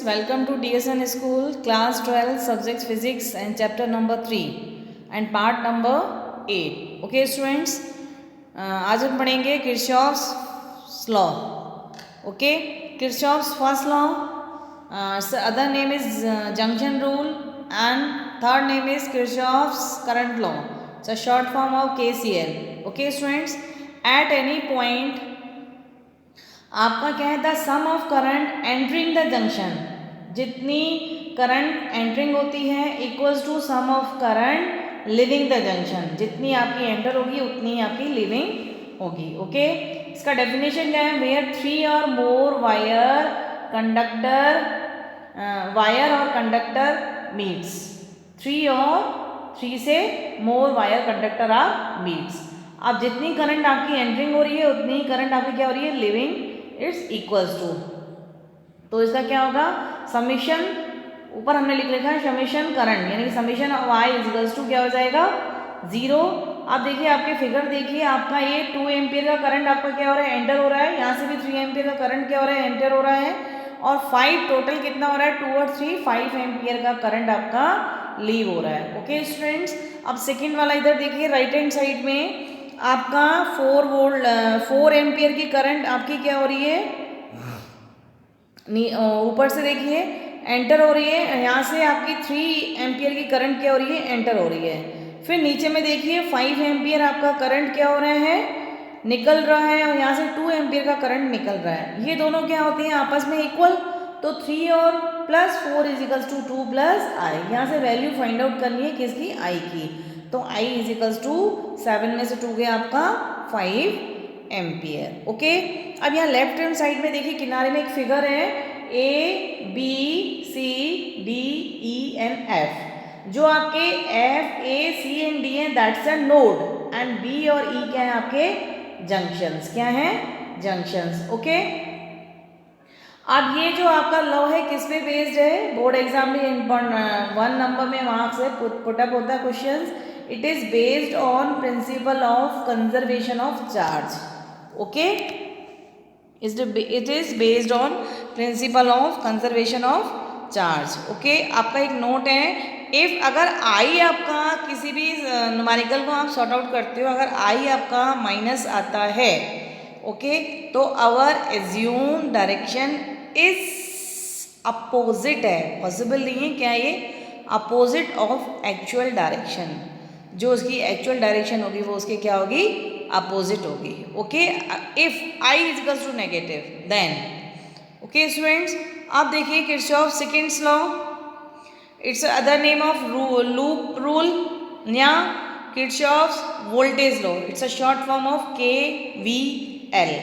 Welcome to DSN School, Class 12, Subjects Physics and Chapter number 3 and Part number 8. Okay students, आज हम पढ़ेंगे Kirchhoff's law. Okay, Kirchhoff's first law, other name is junction rule and third name is Kirchhoff's current law. It's a short form of KCL. Okay students, at any point आपका क्या है the sum of current entering the junction, जितनी current entering होती है equals to sum of current leaving the junction, जितनी आपकी enter होगी उतनी आपकी लिविंग होगी. ओके, इसका डेफिनेशन क्या है? वेयर 3 और मोर वायर और कंडक्टर मीट्स, 3 से मोर वायर कंडक्टर आर मीट्स. अब जितनी करंट आपकी एंटरिंग हो रही है उतनी करंट आपकी क्या हो रही है? लिविंग. इट्स इक्वल्स टू, तो इसका क्या होगा? समीशन, ऊपर हमने लिख रखा है समीशन करंट, यानी कि summation of I is equals to क्या हो जाएगा? 0. आप देखिए, आपके फिगर देखिए, आपका ये 2 एम्पियर का करंट आपका क्या हो रहा है? एंटर हो रहा है. यहाँ से भी 3 एम्पियर का करंट क्या हो रहा है? एंटर हो रहा है. और 5 टोटल कितना हो रहा है? 2 और 3 5 एम्पियर का करंट आपका लीव हो रहा है. ओके स्टूडेंट्स, अब सेकेंड वाला इधर देखिए, राइट हैंड साइड में आपका 4 एम्पियर की करंट आपकी क्या हो रही है? ऊपर से देखिए एंटर हो रही है. यहाँ से आपकी 3 एम्पियर की करंट क्या हो रही है? एंटर हो रही है. फिर नीचे में देखिए 5 एम्पियर आपका करंट क्या हो रहा है? निकल रहा है. और यहाँ से 2 एम्पियर का करंट निकल रहा है. ये दोनों क्या होते हैं? आपस में इक्वल. तो 3 और plus 4 is equals to 2 plus I. यहाँ से वैल्यू फाइंड आउट करनी है किसकी? आई की. तो I इज इक्वल्स टू 7 में से 2 गया आपका 5 एम्पियर. ओके, अब यहाँ लेफ्ट हैंड साइड में देखिए किनारे में एक फिगर है A B C D E and F. जो आपके F A C and D हैं that's a node, and B और E क्या है? आपके जंक्शंस. क्या है? जंक्शंस. ओके, अब ये जो आपका लॉ है किस पे बेस्ड है? बोर्ड एग्जाम में 1 नंबर में वहाँ से पुटअप होता है questions. It is based on principle of conservation of charge. Okay, it is based on principle of conservation of charge. Okay, आपका एक नोट है, if अगर I आपका किसी भी न्यूमेरिकल को आप सॉर्ट आउट करते हो, अगर I आपका माइनस आता है, ओके, तो our assume direction is opposite है. पॉसिबल नहीं है क्या? ये अपोजिट ऑफ एक्चुअल डायरेक्शन, जो उसकी एक्चुअल डायरेक्शन होगी वो उसकी क्या होगी? अपोजिट होगी. Okay, if I is equals to negative then. Okay students, आप देखिए Kirchhoff second's law, it's other name of loop rule या Kirchhoff's voltage law. It's a short form of KVL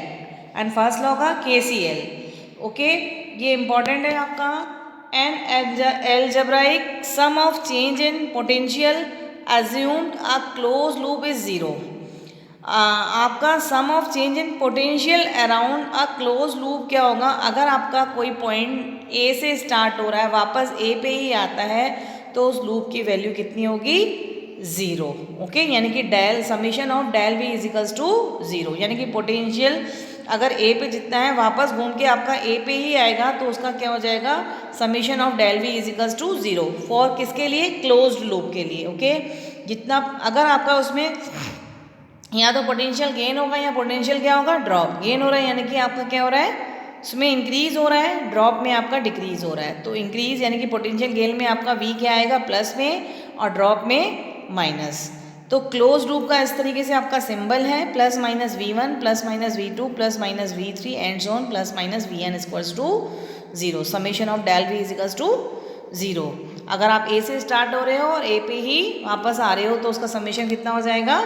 and first law का KCL. Okay, ये important है आपका. An algebraic sum of change in potential assumed a closed loop is 0. आपका sum of change in potential around a close loop क्या होगा? अगर आपका कोई पॉइंट A से स्टार्ट हो रहा है वापस A पे ही आता है तो उस लूप की वैल्यू कितनी होगी? 0. ओके, यानी कि del summation of del V is equals to 0, यानी कि पोटेंशियल अगर A पे जितना है वापस घूम के आपका A पे ही आएगा तो उसका क्या हो जाएगा? Summation of del V is equals to 0. For किसके लिए? क्लोज्ड लूप के लिए. ओके, जितना अगर आपका उसमें या तो पोटेंशियल गेन होगा या पोटेंशियल क्या होगा? ड्रॉप. गेन हो रहा है यानी कि आपका क्या हो रहा है? उसमें इंक्रीज हो रहा है, ड्रॉप में आपका डिक्रीज हो रहा है. तो इंक्रीज यानी कि पोटेंशियल गेन में आपका V क्या आएगा? प्लस में, और ड्रॉप में माइनस. तो क्लोज लूप का इस तरीके से आपका सिंबल है plus minus V1 plus minus V2 plus minus V3 and so on plus minus Vn equals to 0. Summation of del V is equals to 0. अगर आप A से स्टार्ट हो रहे हो और A पे ही वापस आ रहे हो तो उसका समेशन कितना हो जाएगा?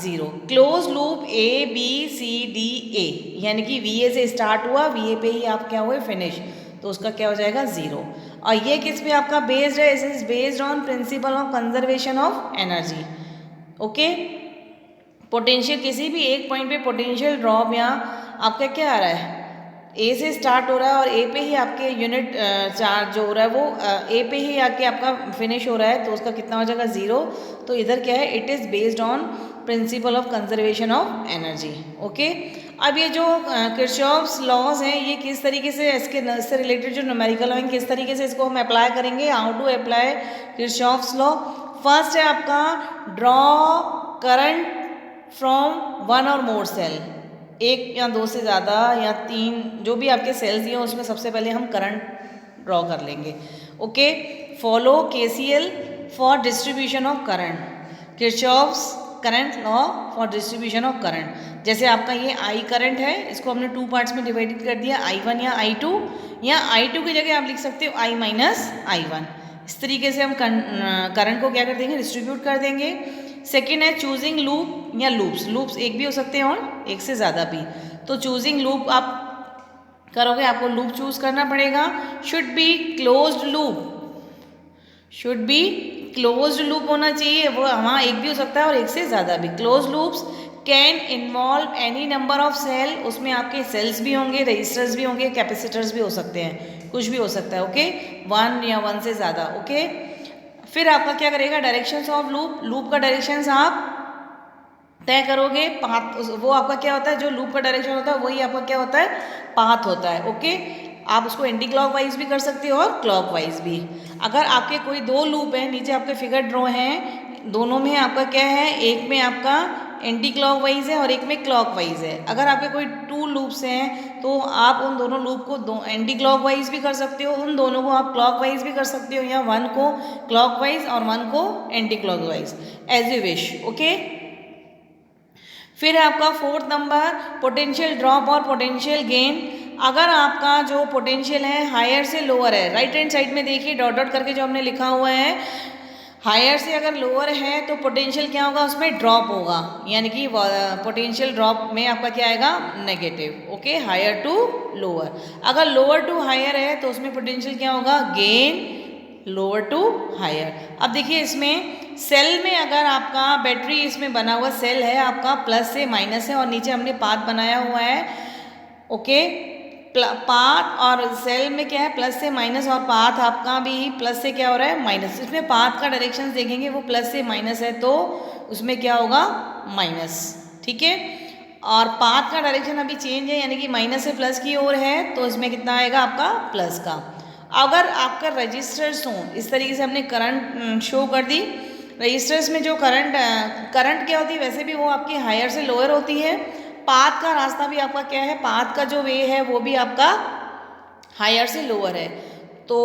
0. क्लोज लूप ABCDA, यानी कि VA से स्टार्ट हुआ, VA पे ही आप क्या हुए? फिनिश, तो उसका क्या हो जाएगा? 0. और ये किस पे आपका बेस्ड है? It is based on principle of conservation of energy. Okay, potential किसी भी एक पॉइंट पे पोटेंशियल ड्रॉप या आपका क्या आ रहा है? A से स्टार्ट हो रहा है और A पे ही आपके यूनिट चार्ज जो हो रहा है वो A पे ही आके आपका फिनिश हो रहा है तो उसका कितना हो जाएगा? 0. तो इधर क्या है? It is based on principle of conservation of energy. Okay, अब ये जो किरचॉफ्स लॉज हैं ये किस तरीके से इससे रिलेटेड जो न्यूमेरिकल हैं किस तरीके से इसको हम अप्लाई करेंगे, how to apply Kirchhoff's law. First है आपका ड्रॉ करंट फ्रॉम वन और मोर सेल, एक या दो से ज़्यादा या तीन जो भी आपके सेल्स हैं उसमें सबसे पहले हम करंट ड्रॉ कर लेंगे। Okay, follow KCL for distribution of current, Kirchhoff's current law for distribution of current. जैसे आपका ये I करंट है, इसको हमने 2 पार्ट्स में डिवाइडेड कर दिया, I1 या I2, या I2 की जगह आप लिख सकते हो I माइनस I1। इस तरीके से हम करंट को क्या कर देंगे, डिस्ट्रीब्यूट कर देंगे। सेकेंड है चूजिंग लूप या लूप्स, लूप्स एक भी हो सकते हैं और एक से ज़्यादा भी। तो चूजिंग लूप आप करोगे, आपको लूप चूज करना पड़ेगा। Should be closed loop, should be closed loop होना चाहिए, वो वहाँ एक भी हो सकता है और एक से ज़्यादा भी। Close loops can involve any number of cell, उसमें आपके सेल्स भी होंगे, रजिस्टर्स भी होंगे, कैपेसिटर्स भी हो सकते हैं, कुछ भी हो सकता है। ओके, 1 या 1 से ज़्यादा। ओके, फिर आपका क्या करेगा, डायरेक्शंस ऑफ लूप, लूप का डायरेक्शंस आप तय करोगे। पाथ वो आपका क्या होता है, जो लूप का डायरेक्शन होता है वही आपका क्या होता है, पाथ होता है। ओके, आप उसको एंटी क्लॉकवाइज भी कर सकते हो और क्लॉकवाइज भी। अगर आपके कोई 2 लूप हैं, नीचे आपके फिगर ड्रॉ हैं, दोनों में आपका क्या है, एक में आपका एंटी क्लॉकवाइज है और एक में क्लॉकवाइज है। अगर आपके कोई 2 लूप्स हैं तो आप उन दोनों लूप को एंटी क्लॉकवाइज भी कर सकते हो, उन दोनों को आप क्लॉकवाइज भी कर सकते हो, या 1 को क्लॉकवाइज और 1 को anti clockwise, as you wish. Okay, फिर आपका 4th नंबर पोटेंशियल ड्रॉप और पोटेंशियल गेन। अगर आपका जो पोटेंशियल है हायर से लोअर है, राइट हैंड साइड में देखिए डॉट डॉट करके जो हमने लिखा हुआ है, हायर से अगर लोअर है तो पोटेंशियल क्या होगा, उसमें ड्रॉप होगा, यानी कि पोटेंशियल ड्रॉप में आपका क्या आएगा, negative. Okay, higher to lower. अगर लोअर टू हायर है तो उसमें पोटेंशियल क्या होगा, गेन, लोअर टू हायर। अब देखिए इसमें सेल में अगर आपका बैटरी इसमें बना हुआ सेल है आपका प्लस से माइनस है और नीचे हमने पाथ बनाया हुआ है। ओके, पाथ और सेल में क्या है, प्लस से माइनस, और पाथ आपका भी प्लस से क्या हो रहा है, माइनस। इसमें पाथ का डायरेक्शन देखेंगे वो प्लस से माइनस है तो उसमें क्या होगा, माइनस। ठीक है, और पाथ का डायरेक्शन अभी चेंज है, यानी कि माइनस से प्लस की ओर है तो इसमें कितना आएगा आपका, प्लस का। अगर आपका रजिस्टर्स हों, इस तरीके से हमने करंट शो कर दी। रजिस्टर्स में जो करंट क्या होती है, वैसे भी वो आपकी हायर से लोअर होती है। पाथ का रास्ता भी आपका क्या है, पाथ का जो वे है वो भी आपका हायर से लोअर है। तो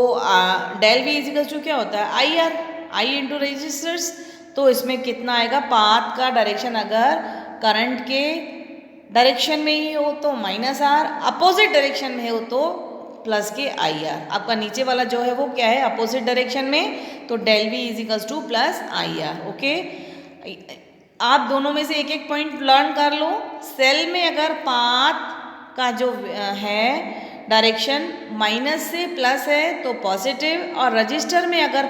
डेल वी इजिकल्स टू क्या होता है, I R, I into resistors. तो इसमें कितना आएगा, पाथ का डायरेक्शन अगर करंट के डायरेक्शन में ही हो तो माइनस आर, अपोजिट डायरेक्शन में हो तो प्लस के आई आर। आपका नीचे वाला जो है वो क्या है, अपोजिट डायरेक्शन में, तो del V is equals to plus I R. Okay, आप दोनों में से एक एक पॉइंट लर्न कर लो। सेल में अगर पाथ का जो है डायरेक्शन माइनस से प्लस है तो पॉजिटिव, और रजिस्टर में अगर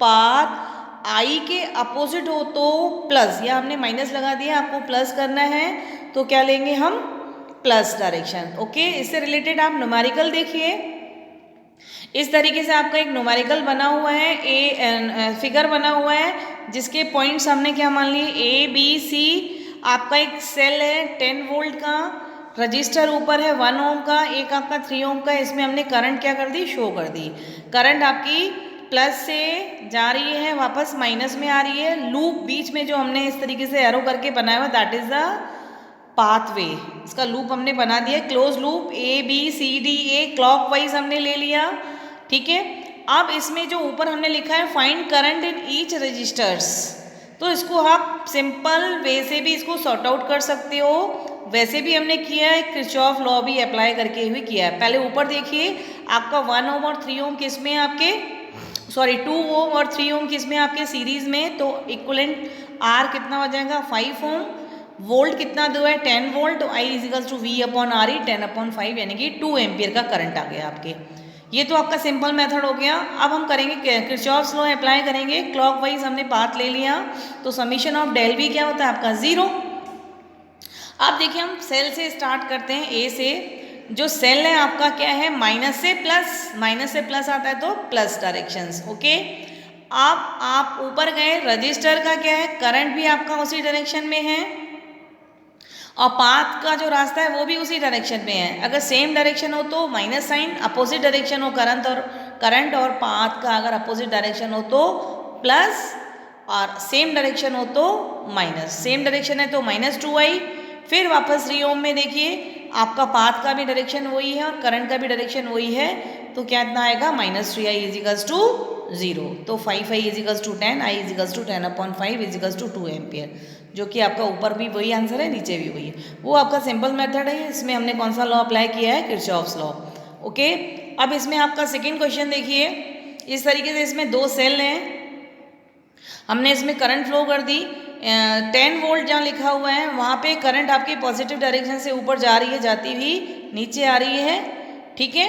पाथ आई के अपोजिट हो तो प्लस, या हमने माइनस लगा दिया, आपको प्लस करना है तो क्या लेंगे हम, प्लस डायरेक्शन। ओके, इससे रिलेटेड आप न्यूमेरिकल देखिए। इस तरीके से आपका एक न्यूमेरिकल बना हुआ है, फिगर बना हुआ है जिसके पॉइंट्स हमने क्या मान लिए, ए बी सी। आपका एक सेल है 10 वोल्ट का, रजिस्टर ऊपर है 1 ओम का, एक आपका 3 ओम का। इसमें हमने करंट क्या कर दी, शो कर दी। करंट आपकी प्लस से जा रही है, वापस माइनस में आ रही है। लूप बीच में जो हमने इस तरीके से एरो करके बनाया हुआ, दैट इज द पाथवे। इसका लूप हमने बना दिया, close loop, A B C D A clockwise हमने ले लिया। ठीक है, अब इसमें जो ऊपर हमने लिखा है find current in each resistors, तो इसको आप सिंपल वे से भी इसको सॉर्ट आउट कर सकते हो, वैसे भी हमने किया है, किरचॉफ लॉ भी अप्लाई करके हुए किया है। पहले ऊपर देखिए, आपका 1 ओम और 3 ओम किस में आपके, सॉरी 2 ओम और 3 ओम किस में आपके सीरीज में, तो इक्वलेंट आर कितना हो जाएगा 5 ओम। वोल्ट कितना दो है 10 वोल्ट, तो I is equals to V upon R E 10/5, यानी कि 2 एम्पियर का करंट आ गया आपके। ये तो आपका सिंपल मेथड हो गया। अब हम करेंगे किरचॉफ्स लॉ अप्लाई करेंगे। क्लॉकवाइज हमने पाथ ले लिया, तो समीशन ऑफ डेल वी क्या होता है आपका 0। अब देखिए हम सेल से स्टार्ट करते हैं, ए से। जो सेल है आपका क्या है, माइनस से प्लस आता है तो प्लस डायरेक्शंस। ओके, अब आप ऊपर गए, रजिस्टर का क्या है, करंट भी आपका उसी डायरेक्शन में है, और पाथ का जो रास्ता है वो भी उसी डायरेक्शन में है। अगर सेम डायरेक्शन हो तो माइनस साइन, अपोजिट डायरेक्शन हो करंट और पाथ का अगर अपोजिट डायरेक्शन हो तो प्लस, और सेम डायरेक्शन हो तो माइनस। सेम डायरेक्शन है तो -2i। फिर वापस 3 ओम में देखिए आपका पाथ का भी डायरेक्शन वही है और करंट का भी डायरेक्शन वही है, तो क्या इतना आएगा -3i इजिकल्स टू 0। तो 5i is equals to 10, i is equals to 10/5 is equals to 2 ampere, जो कि आपका ऊपर भी वही आंसर है, नीचे भी वही है। वो आपका सिंपल मेथड है, इसमें हमने कौन सा लॉ अप्लाई किया है, किरचॉफ्स लॉ। ओके, अब इसमें आपका सेकेंड क्वेश्चन देखिए। इस तरीके से इसमें 2 सेल हैं, हमने इसमें करंट फ्लो कर दी। 10 वोल्ट जहाँ लिखा हुआ है वहाँ पे करंट आपकी पॉजिटिव डायरेक्शन से ऊपर जा रही है, जाती हुई नीचे आ रही है, ठीक है।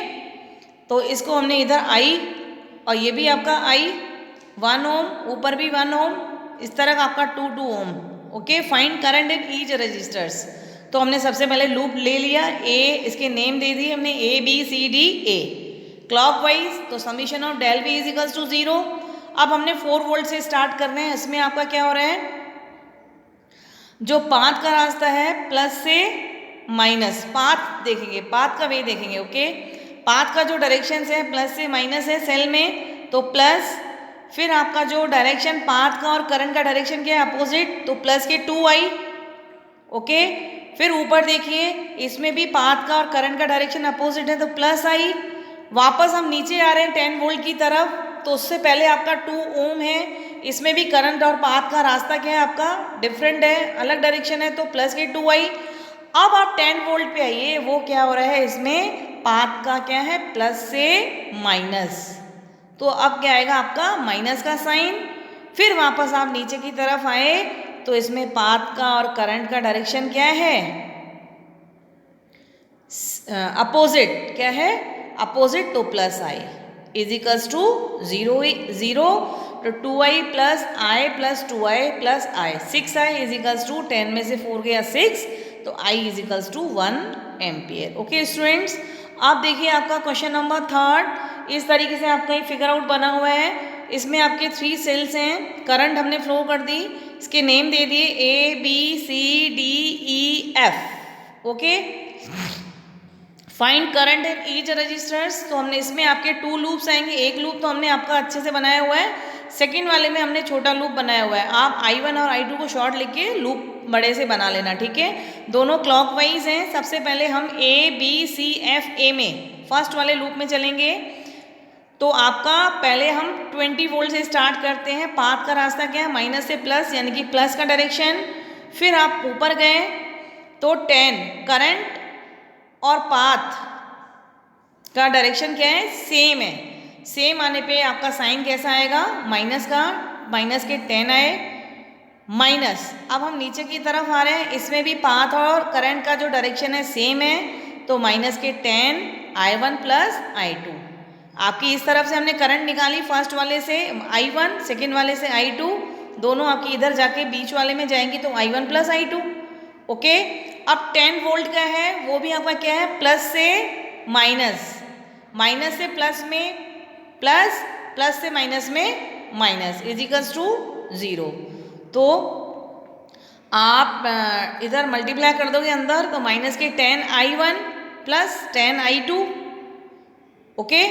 तो इसको हमने इधर I और ये भी आपका I 1 ओम, ऊपर भी 1 ओम, इस तरह का आपका 2 ohm. Okay, find current in each resistors. तो हमने सबसे पहले लूप ले लिया, ए इसके नेम दे दिए हमने ABCDA क्लॉकवाइज, तो summation of del V is equals to 0। अब हमने 4 वोल्ट से स्टार्ट करना है। इसमें आपका क्या हो रहा है, जो पाथ का रास्ता है प्लस से माइनस, पाथ देखेंगे, पाथ का वे देखेंगे। ओके, पाथ का जो डायरेक्शन है प्लस से माइनस है सेल में, तो प्लस, फिर आपका जो डायरेक्शन पाथ का और करंट का डायरेक्शन क्या है, अपोजिट, तो प्लस के 2i। ओके, फिर ऊपर देखिए इसमें भी पाथ का और करंट का डायरेक्शन अपोजिट है, तो प्लस i। वापस हम नीचे आ रहे हैं 10 वोल्ट की तरफ, तो उससे पहले आपका 2 ओम है, इसमें भी करंट और पाथ का रास्ता क्या है आपका डिफरेंट है, अलग डायरेक्शन है, तो प्लस के 2i। अब आप 10 वोल्ट पे आइए, वो क्या हो रहा है, इसमें पाथ का क्या है प्लस से माइनस, तो अब क्या आएगा आपका माइनस का साइन। फिर वापस आप नीचे की तरफ आए तो इसमें पाथ का और करंट का डायरेक्शन क्या है, अपोजिट, क्या है अपोजिट, तो प्लस i इजिकल्स टू 0, तो 2i plus i plus 2i plus i, 6i is equals to 10 में से 4 गया 6, तो i is equals to 1 ampere. Okay students, आप देखिए आपका क्वेश्चन नंबर 3 इस तरीके से आपका एक फिगर आउट बना हुआ है। इसमें आपके 3 सेल्स हैं, करंट हमने फ्लो कर दी, इसके नेम दे दिए ABCDEF। Okay, find current in each resistors, तो हमने इसमें आपके 2 लूप्स आएंगे। एक लूप तो हमने आपका अच्छे से बनाया हुआ है, सेकंड वाले में हमने छोटा लूप बनाया हुआ है। आप I1 और I2 को शॉर्ट लिख के लूप बड़े से बना लेना, ठीक है। दोनों क्लॉकवाइज हैं। सबसे पहले हम ABCFA में फर्स्ट वाले लूप में चलेंगे, तो आपका पहले हम 20 वोल्ट से स्टार्ट करते हैं। पाथ का रास्ता क्या है, माइनस से प्लस, यानी कि प्लस का डायरेक्शन। फिर आप ऊपर गए तो 10, करंट और पाथ का डायरेक्शन क्या है, सेम है। सेम आने पे आपका साइन कैसा आएगा, माइनस का, माइनस के 10 आए माइनस। अब हम नीचे की तरफ आ रहे हैं, इसमें भी पाथ और करंट का जो डायरेक्शन है सेम है, तो माइनस के 10 I1 प्लस I2। आपकी इस तरफ से हमने करंट निकाली, फर्स्ट वाले से I1, सेकेंड वाले से I2, दोनों आपकी इधर जाके बीच वाले में जाएंगी, तो I1 प्लस I2। ओके, अब 10 वोल्ट का है, वो भी आपका क्या है, प्लस से माइनस, माइनस से प्लस में प्लस, प्लस से माइनस में माइनस, इजिकल्स टू 0। तो आप इधर मल्टीप्लाई कर दोगे अंदर, तो माइनस के 10 I1 प्लस 10 I2। ओके,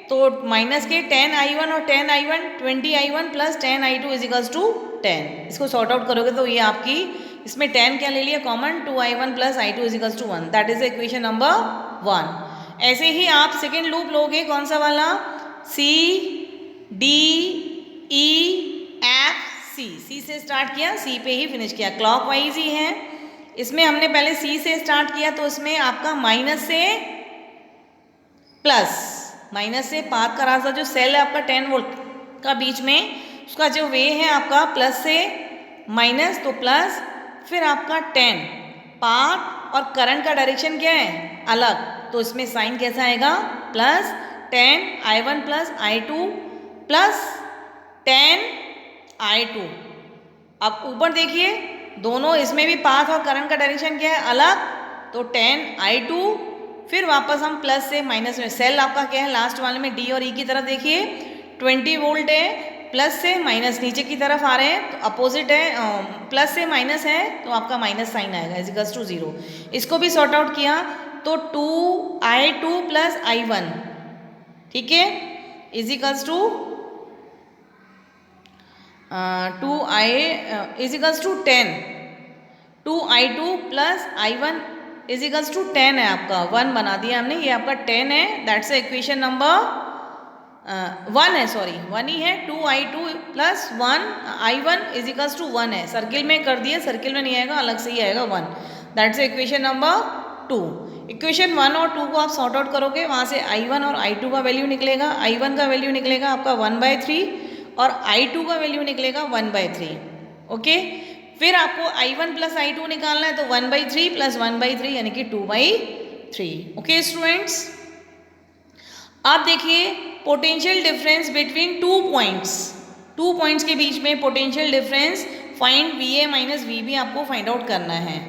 तो माइनस के 10 I1 और 10 I1, 20 I1 plus 10 I2 is equals to 10। इसको सॉर्ट आउट करोगे तो ये आपकी, इसमें 10 क्या ले लिया common, 2 I1 plus I2 is equals to 1, that is equation number 1। ऐसे ही आप सेकेंड लूप लोगे, कौन सा वाला, CDEFC, सी से स्टार्ट किया, सी पे ही फिनिश किया, क्लॉकवाइज ही है। इसमें हमने पहले सी से स्टार्ट किया, तो इसमें आपका माइनस से प्लस, माइनस से पाथ का रास्ता जो सेल है आपका 10 वोल्ट का बीच में, उसका जो वे है आपका प्लस से माइनस, तो प्लस, फिर आपका 10, पाथ और करंट का डायरेक्शन क्या है अलग, तो इसमें साइन कैसा आएगा, plus 10 I1 plus I2 plus 10 I2। अब ऊपर देखिए दोनों, इसमें भी पाथ और करंट का डायरेक्शन क्या है अलग, तो 10 I2, फिर वापस हम प्लस से माइनस में, सेल आपका क्या है लास्ट वाले में D और E की तरफ देखिए 20 वोल्ट है, प्लस से माइनस नीचे की तरफ आ रहे हैं तो अपोजिट है, प्लस से माइनस है तो आपका माइनस साइन आएगा इज इक्वल्स टू 0। इसको भी सॉर्ट आउट किया तो 2i2 प्लस i1, ठीक है, is equals to 2i is equals to 10, 2i2 plus i1 is equals to 10 है आपका, 1 बना दिया हमने, ये आपका 10 है, दैट्स इक्वेशन नंबर 1 है, सॉरी 1 ही है, 2i2 plus 1 i1 is equals to 1 है, सर्किल में कर दिए, सर्किल में नहीं आएगा, अलग से ही आएगा 1, दैट्स इक्वेशन नंबर 2। इक्वेशन 1 और 2 को आप सॉर्ट आउट करोगे, वहाँ से i1 और i2 का वैल्यू निकलेगा, i1 का वैल्यू निकलेगा आपका 1/3 और i2 का वैल्यू निकलेगा 1/3, ओके। फिर आपको i1 प्लस i2 निकालना है तो 1/3 प्लस 1/3 यानी कि 2/3, ओके स्टूडेंट्स। आप देखिए potential difference between 2 points, 2 points के बीच में potential difference find VA minus VB आपको फाइंड आउट करना है।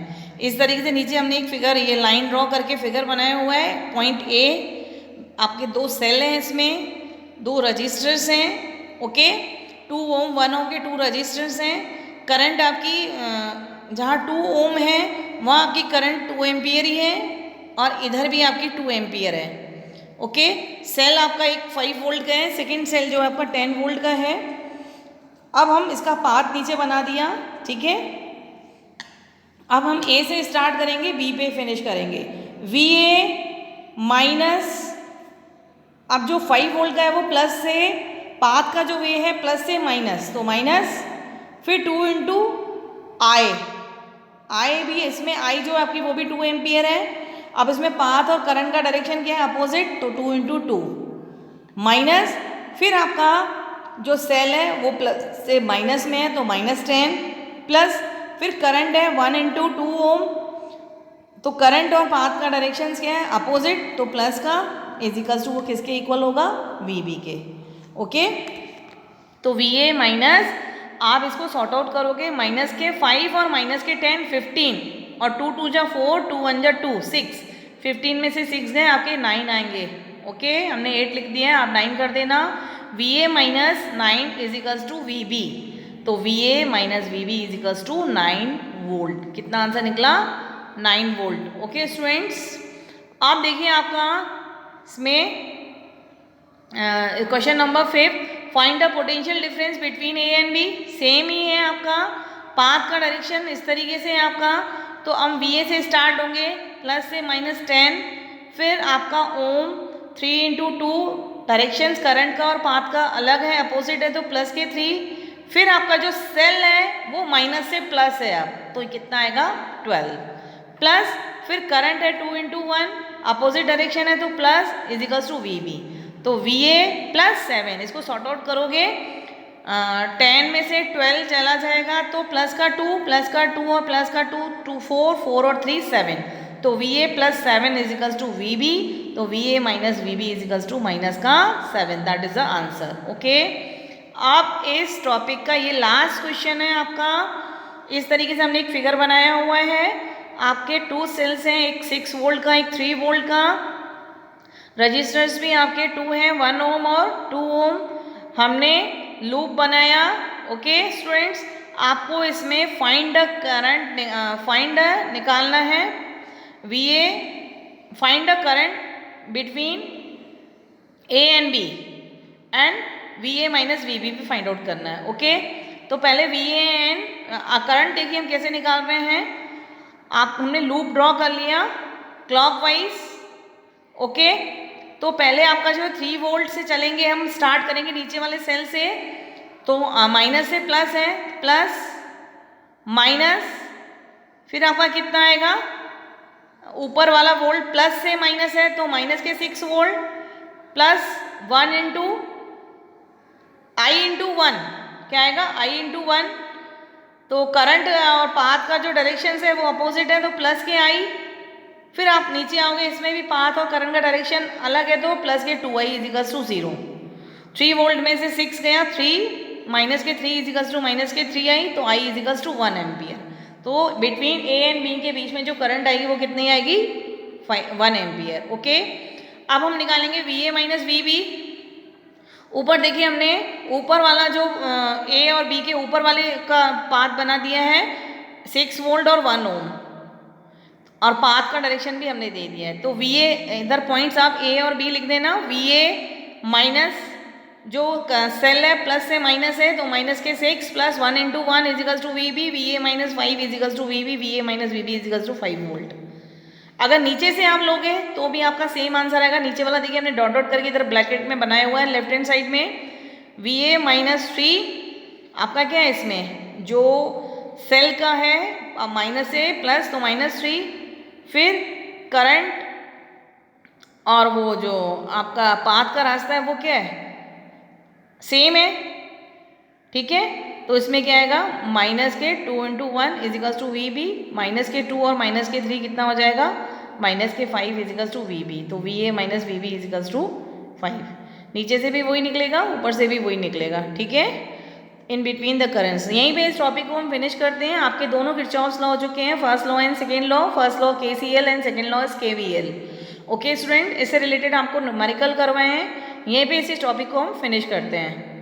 इस तरीके से नीचे हमने एक फिगर, ये लाइन ड्रॉ करके फिगर बनाया हुआ है। पॉइंट A आपके 2 सेल हैं, इसमें 2 रजिस्टर्स हैं, ओके, 2 ओम 1 ओम के 2 रजिस्टर्स हैं। करंट आपकी जहाँ 2 ओम है वहाँ आपकी करंट 2 एम्पियर ही है और इधर भी आपकी 2 एम्पियर है, ओके। सेल आपका एक 5 वोल्ट का है, सेकंड सेल जो है आपका 10 वोल्ट का है। अब हम इसका पाथ नीचे बना दिया, ठीक है। अब हम A से स्टार्ट करेंगे, B पे फिनिश करेंगे। VA माइनस, अब जो 5 वोल्ट का है वो प्लस से, पाथ का जो वे है प्लस से माइनस, तो माइनस, फिर 2 इंटू I भी, इसमें I जो आपकी वो भी 2 एम्पियर है। अब इसमें पाथ और करंट का डायरेक्शन क्या है, अपोजिट, तो 2 इंटू 2 माइनस, फिर आपका जो सेल है वो प्लस से माइनस में है तो -10 प्लस, फिर करंट है 1 इंटू 2 ओम, तो करंट और पाथ का डायरेक्शन क्या है, अपोजिट, तो प्लस का इज इक्वल्स टू वो किसके इक्वल होगा, VB के, ओके। तो VA माइनस, आप इसको सॉर्ट आउट करोगे, माइनस के 5 और माइनस के 10 15 और 2 2 जा 4, 2 1 जा 2 6, 15 में से 6 गए आपके 9 आएंगे, ओके। हमने 8 लिख दिया है, आप 9 कर देना। VA minus 9 is equals to VB, तो VA minus VB is equals to 9 volt. कितना आंसर निकला, 9 वोल्ट, ओके स्टूडेंट्स। आप देखिए आपका इसमें question number 5, find the potential difference between A and B, same ही है आपका, पाथ का डायरेक्शन इस तरीके से है आपका, तो हम VA से स्टार्ट होंगे, प्लस से -10, फिर आपका ओम 3 इंटू 2, डायरेक्शंस करंट का और पाथ का अलग है, अपोजिट है तो प्लस के 3, फिर आपका जो सेल है वो माइनस से प्लस है, अब तो कितना आएगा 12 प्लस, फिर करंट है 2 इंटू 1, अपोजिट डायरेक्शन है तो plus is equals to VB, तो VA प्लस 7, इसको सॉर्ट आउट करोगे 10 में से 12 चला जाएगा तो प्लस का 2 और प्लस का 2 4 4 और 3 7, तो VA plus 7 is equals to VB, तो VA minus VB is equals to minus का 7, that is the answer, okay. अब इस टॉपिक का ये लास्ट क्वेश्चन है आपका। इस तरीके से हमने एक फिगर बनाया हुआ है, आपके 2 सेल्स हैं, एक 6 वोल्ट का, एक 3 वोल्ट का, रजिस्टर्स भी आपके 2 हैं, 1 ओम और 2 ओम, हमने लूप बनाया, ओके स्टूडेंट्स। आपको इसमें फाइंड द करंट, फाइंड निकालना है, VA, find the current between A and B and VA minus VB भी फाइंड आउट करना है, ओके। तो पहले VA एंड करंट देखिए हम कैसे निकाल रहे हैं, आप हमने लूप ड्रॉ कर लिया क्लॉकवाइज, ओके। तो पहले आपका जो 3 वोल्ट से चलेंगे, हम स्टार्ट करेंगे नीचे वाले सेल से, तो माइनस से प्लस है, प्लस माइनस, फिर आपका कितना आएगा, ऊपर वाला वोल्ट प्लस से माइनस है तो माइनस के 6 volt plus 1 into I into 1, क्या आएगा I इंटू 1, तो करंट और पाथ का जो डायरेक्शन है वो अपोजिट है तो प्लस के I, फिर आप नीचे आओगे, इसमें भी पाथ और करंट का डायरेक्शन अलग है तो प्लस के 2I is equals to 0, 3 volt में से 6 गया, 3 माइनस के 3 इज इक्वल्स टू माइनस के 3I, तो I is equals to 1 ampere. तो बिटवीन A एंड B के बीच में जो करंट आएगी वो कितनी आएगी, 1 एम्पियर, ओके। अब हम निकालेंगे VA माइनस VB, ऊपर देखिए हमने ऊपर वाला जो ए और बी के ऊपर वाले का पाथ बना दिया है 6 वोल्ट और 1 ओम, और पाथ का डायरेक्शन भी हमने दे दिया है। तो वी ए इधर पॉइंट्स आप ए और बी लिख देना। वी ए माइनस जो सेल है प्लस से माइनस है तो माइनस के 6 plus 1 into 1 is equals to V B, V A minus 5 is equals to V B, V A minus V B is equals to 5 volt. अगर नीचे से आप लोगे तो भी आपका सेम आंसर आएगा। नीचे वाला देखिए हमने डॉट डॉट करके इधर ब्रैकेट में बनाया हुआ है लेफ्ट हैंड साइड में। वी ए माइनस 3 आपका क्या है इसमें जो सेल का है माइनस ए प्लस तो माइनस 3, फिर करंट और वो जो आपका पाथ का रास्ता है वो क्या है सेम है, ठीक है। तो इसमें क्या आएगा माइनस के 2 into 1 is equals to V B, minus के 2 और माइनस के 3 कितना हो जाएगा माइनस के 5 इजिकल्स टू वी बी। तो V A minus V B is equals to 5। नीचे से भी वही निकलेगा ऊपर से भी वही निकलेगा, ठीक है। In between the currents. यहीं पे इस टॉपिक को हम फिनिश करते हैं। आपके दोनों किरचॉफ्स लॉ हो चुके हैं, first law and second law. First law KCL and second law is KVL। Okay student, इससे रिलेटेड आपको न्यूमेरिकल करवाए हैं। यहीं पे इस टॉपिक को हम फिनिश करते हैं।